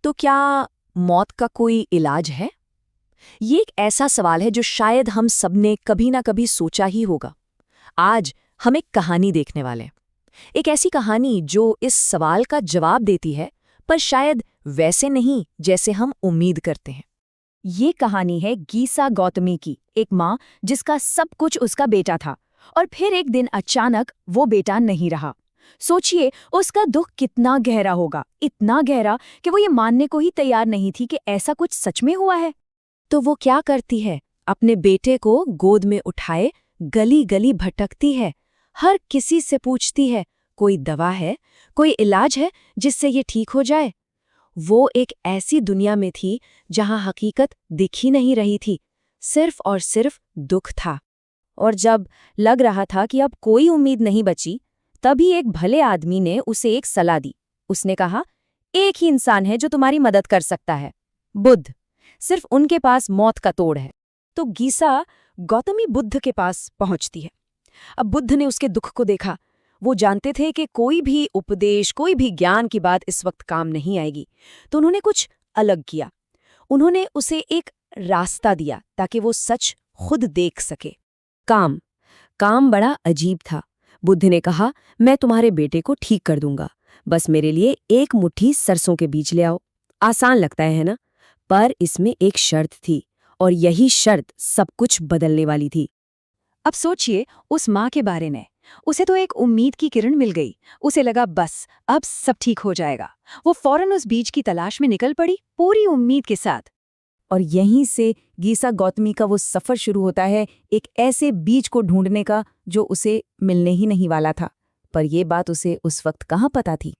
तो क्या मौत का कोई इलाज है? ये एक ऐसा सवाल है जो शायद हम सबने कभी ना कभी सोचा ही होगा। आज हम एक कहानी देखने वाले हैं। एक ऐसी कहानी जो इस सवाल का जवाब देती है, पर शायद वैसे नहीं जैसे हम उम्मीद करते हैं। ये कहानी है गीसा गौतमी की, एक माँ जिसका सब कुछ उसका बेटा था और फिर एक दिन अचानक वो बेटा नहीं रहा। सोचिए उसका दुख कितना गहरा होगा, इतना गहरा कि वो ये मानने को ही तैयार नहीं थी कि ऐसा कुछ सच में हुआ है। तो वो क्या करती है? अपने बेटे को गोद में उठाए गली गली भटकती है, हर किसी से पूछती है, कोई दवा है, कोई इलाज है जिससे ये ठीक हो जाए। वो एक ऐसी दुनिया में थी जहां हकीकत दिख ही नहीं रही थी, सिर्फ और सिर्फ दुख था। और जब लग रहा था कि अब कोई उम्मीद नहीं बची, तभी एक भले आदमी ने उसे एक सलाह दी। उसने कहा, एक ही इंसान है जो तुम्हारी मदद कर सकता है, बुद्ध। सिर्फ उनके पास मौत का तोड़ है। तो गीसा गौतमी बुद्ध के पास पहुंचती है। अब बुद्ध ने उसके दुख को देखा। वो जानते थे कि कोई भी उपदेश, कोई भी ज्ञान की बात इस वक्त काम नहीं आएगी, तो उन्होंने कुछ अलग किया। उन्होंने उसे एक रास्ता दिया ताकि वो सच खुद देख सके। काम बड़ा अजीब था। बुद्ध ने कहा, मैं तुम्हारे बेटे को ठीक कर दूंगा, बस मेरे लिए एक मुट्ठी सरसों के बीज ले आओ। आसान लगता है ना? पर इसमें एक शर्त थी, और यही शर्त सब कुछ बदलने वाली थी। अब सोचिए उस माँ के बारे में। उसे तो एक उम्मीद की किरण मिल गई। उसे लगा बस अब सब ठीक हो जाएगा। वो फौरन उस बीज की तलाश में निकल पड़ी, पूरी उम्मीद के साथ। और यहीं से गीसा गौतमी का वो सफ़र शुरू होता है, एक ऐसे बीज को ढूंढने का जो उसे मिलने ही नहीं वाला था। पर ये बात उसे उस वक्त कहाँ पता थी।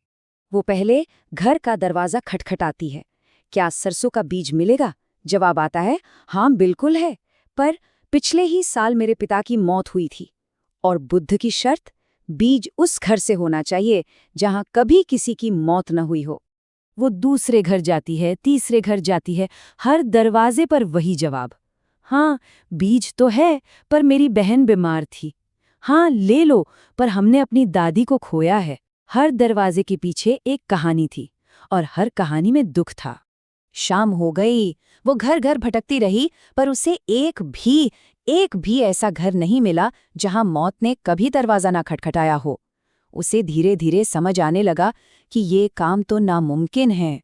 वो पहले घर का दरवाज़ा खटखटाती है। क्या सरसों का बीज मिलेगा? जवाब आता है, हाँ बिल्कुल है, पर पिछले ही साल मेरे पिता की मौत हुई थी। और बुद्ध की शर्त, बीज उस घर से होना चाहिए जहां कभी किसी की मौत न हुई हो। वो दूसरे घर जाती है, तीसरे घर जाती है, हर दरवाजे पर वही जवाब, हाँ बीज तो है, पर मेरी बहन बीमार थी। हाँ ले लो, पर हमने अपनी दादी को खोया है। हर दरवाजे के पीछे एक कहानी थी, और हर कहानी में दुख था। शाम हो गई, वो घर घर भटकती रही, पर उसे एक भी ऐसा घर नहीं मिला जहां मौत ने कभी दरवाजा ना खटखटाया हो। उसे धीरे धीरे समझ आने लगा कि ये काम तो नामुमकिन है।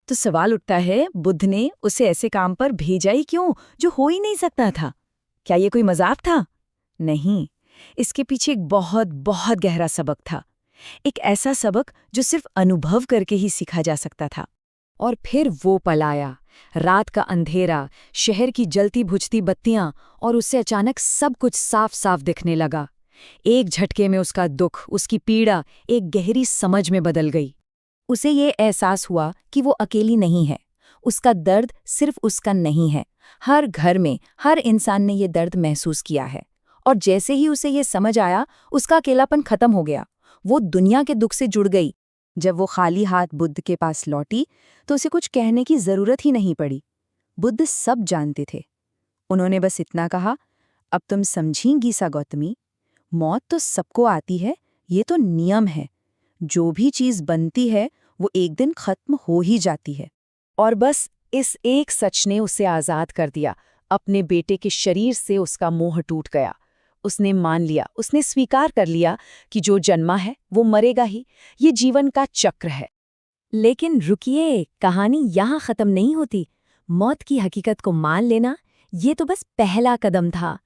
तो सवाल उठता है, बुद्ध ने उसे ऐसे काम पर भेजा ही क्यों जो हो ही नहीं सकता था? क्या ये कोई मजाक था? नहीं, इसके पीछे एक बहुत बहुत गहरा सबक था। एक ऐसा सबक जो सिर्फ अनुभव करके ही सीखा जा सकता था। और फिर वो पल आया, रात का अंधेरा, शहर की जलती बुझती बत्तियां, और उससे अचानक सब कुछ साफ साफ दिखने लगा। एक झटके में उसका दुख, उसकी पीड़ा एक गहरी समझ में बदल गई। उसे ये एहसास हुआ कि वो अकेली नहीं है। उसका दर्द सिर्फ उसका नहीं है, हर घर में हर इंसान ने ये दर्द महसूस किया है। और जैसे ही उसे ये समझ आया, उसका अकेलापन खत्म हो गया। वो दुनिया के दुख से जुड़ गई। जब वो खाली हाथ बुद्ध के पास लौटी, तो उसे कुछ कहने की जरूरत ही नहीं पड़ी। बुद्ध सब जानते थे। उन्होंने बस इतना कहा, अब तुम समझी गीसा गौतमी, मौत तो सबको आती है, ये तो नियम है। जो भी चीज बनती है वो एक दिन खत्म हो ही जाती है। और बस इस एक सच ने उसे आजाद कर दिया। अपने बेटे के शरीर से उसका मोह टूट गया। उसने मान लिया, उसने स्वीकार कर लिया कि जो जन्मा है वो मरेगा ही, ये जीवन का चक्र है। लेकिन रुकिए, कहानी यहाँ खत्म नहीं होती। मौत की हकीकत को मान लेना, ये तो बस पहला कदम था।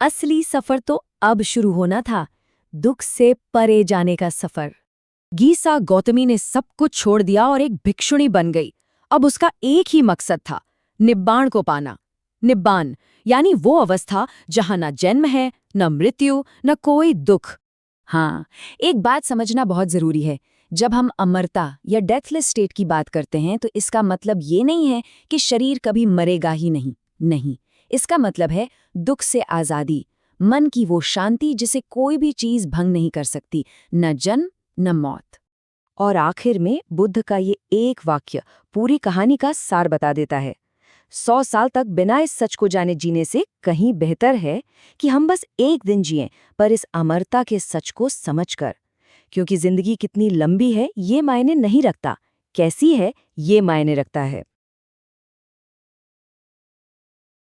असली सफर तो अब शुरू होना था, दुख से परे जाने का सफर। गीसा गौतमी ने सब कुछ छोड़ दिया और एक भिक्षुणी बन गई। अब उसका एक ही मकसद था, निब्बाण को पाना। निब्बाण यानी वो अवस्था जहां न जन्म है, न मृत्यु, न कोई दुख। हाँ, एक बात समझना बहुत जरूरी है। जब हम अमरता या डेथलेस स्टेट की बात करते हैं, तो इसका मतलब ये नहीं है कि शरीर कभी मरेगा ही नहीं। नहीं, इसका मतलब है दुख से आज़ादी, मन की वो शांति जिसे कोई भी चीज़ भंग नहीं कर सकती, न जन्म न मौत। और आखिर में बुद्ध का ये एक वाक्य पूरी कहानी का सार बता देता है। 100 साल तक बिना इस सच को जाने जीने से कहीं बेहतर है कि हम बस एक दिन जिएं, पर इस अमरता के सच को समझकर। क्योंकि जिंदगी कितनी लंबी है ये मायने नहीं रखता, कैसी है ये मायने रखता है।